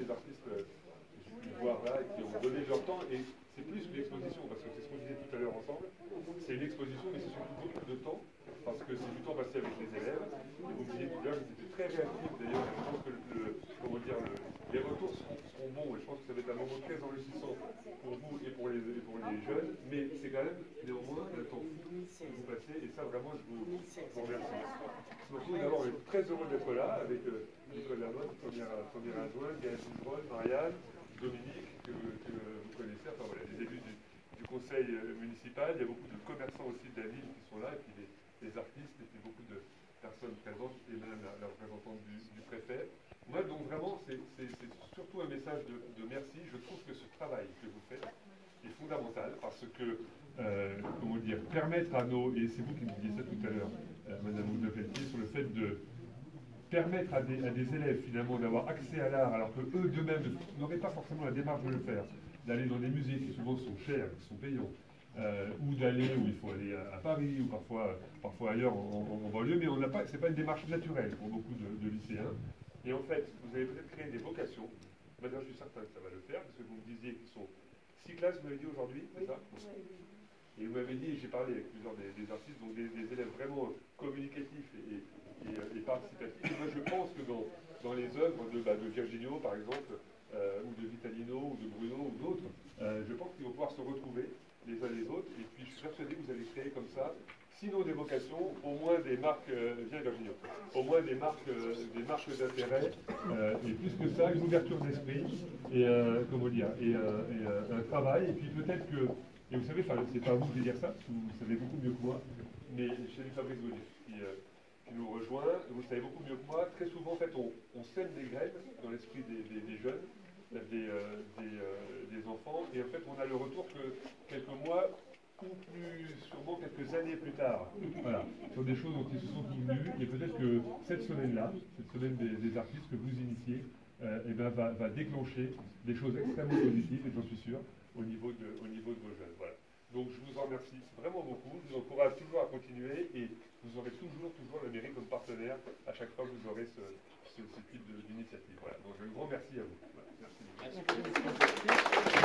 des artistes que j'ai pu voir là et qui ont donné leur temps. Et c'est plus une exposition, parce que c'est ce qu'on disait tout à l'heure ensemble. C'est une exposition, mais c'est surtout beaucoup de temps, parce que c'est du temps passé avec les élèves. Et vous me disiez tout à l'heure qu'ils étaient très réactifs d'ailleurs. Je pense que comment dire, les retours seront bons, et je pense que ça va être un moment très enrichissant pour vous et pour les jeunes. Mais c'est quand même néanmoins un temps fou que vous passez, et ça vraiment je vous remercie. Donc nous d'abord on est très heureux d'être là avec Nicole Lamotte, première adjointe, Gaël Bougron, Marianne, Dominique, que vous connaissez, enfin voilà, les élus du conseil municipal. Il y a beaucoup de commerçants aussi de la ville qui sont là, et puis des artistes, et puis beaucoup de personnes présentes, et même la représentante du préfet. Moi, donc vraiment, c'est surtout un message de merci. Je trouve que ce travail que vous faites est fondamental, parce que, comment dire, permettre à nos, et c'est vous qui me disiez ça tout à l'heure, Madame Oudepeltier, sur le fait de permettre à des élèves finalement d'avoir accès à l'art, alors que eux d'eux-mêmes n'auraient pas forcément la démarche de le faire, d'aller dans des musées qui souvent sont chers, qui sont payants, ou d'aller où il faut aller à Paris, ou parfois ailleurs en banlieue, mais c'est pas une démarche naturelle pour beaucoup de lycéens. Et en fait, vous avez peut-être créé des vocations. Maintenant, je suis certain que ça va le faire, parce que vous me disiez qu'ils sont 6 classes, vous m'avez dit aujourd'hui, c'est ça? Et vous m'avez dit, j'ai parlé avec plusieurs des artistes, donc des élèves vraiment communicatifs et participatifs. Et moi, je pense que dans les œuvres de Virginio, par exemple, ou de Vitalino, ou de Bruno, ou d'autres, je pense qu'ils vont pouvoir se retrouver les uns les autres. Et puis, je suis persuadé que vous allez créer comme ça, sinon des vocations, au moins des marques, Virginio, au moins des marques d'intérêt, et plus que ça, une ouverture d'esprit, et comment dire, et un travail, et puis peut-être que. Et vous savez, c'est pas à vous de dire ça, parce que vous savez beaucoup mieux que moi, mais chez Fabrice Gaudier, qui nous rejoint, vous savez beaucoup mieux que moi, très souvent, en fait, on sème des graines dans l'esprit des jeunes, des enfants, et en fait, on a le retour que quelques mois, ou plus sûrement quelques années plus tard, voilà, sur des choses dont ils se sont souvenus, et peut-être que cette semaine-là, cette semaine des artistes que vous initiez, va déclencher des choses extrêmement positives, et j'en suis sûr, au niveau de vos jeunes. Voilà. Donc je vous en remercie vraiment beaucoup, je vous encourage toujours à continuer, et vous aurez toujours la mairie comme partenaire à chaque fois que vous aurez ce type d'initiative. Voilà. Donc un grand merci à vous. Voilà. Merci.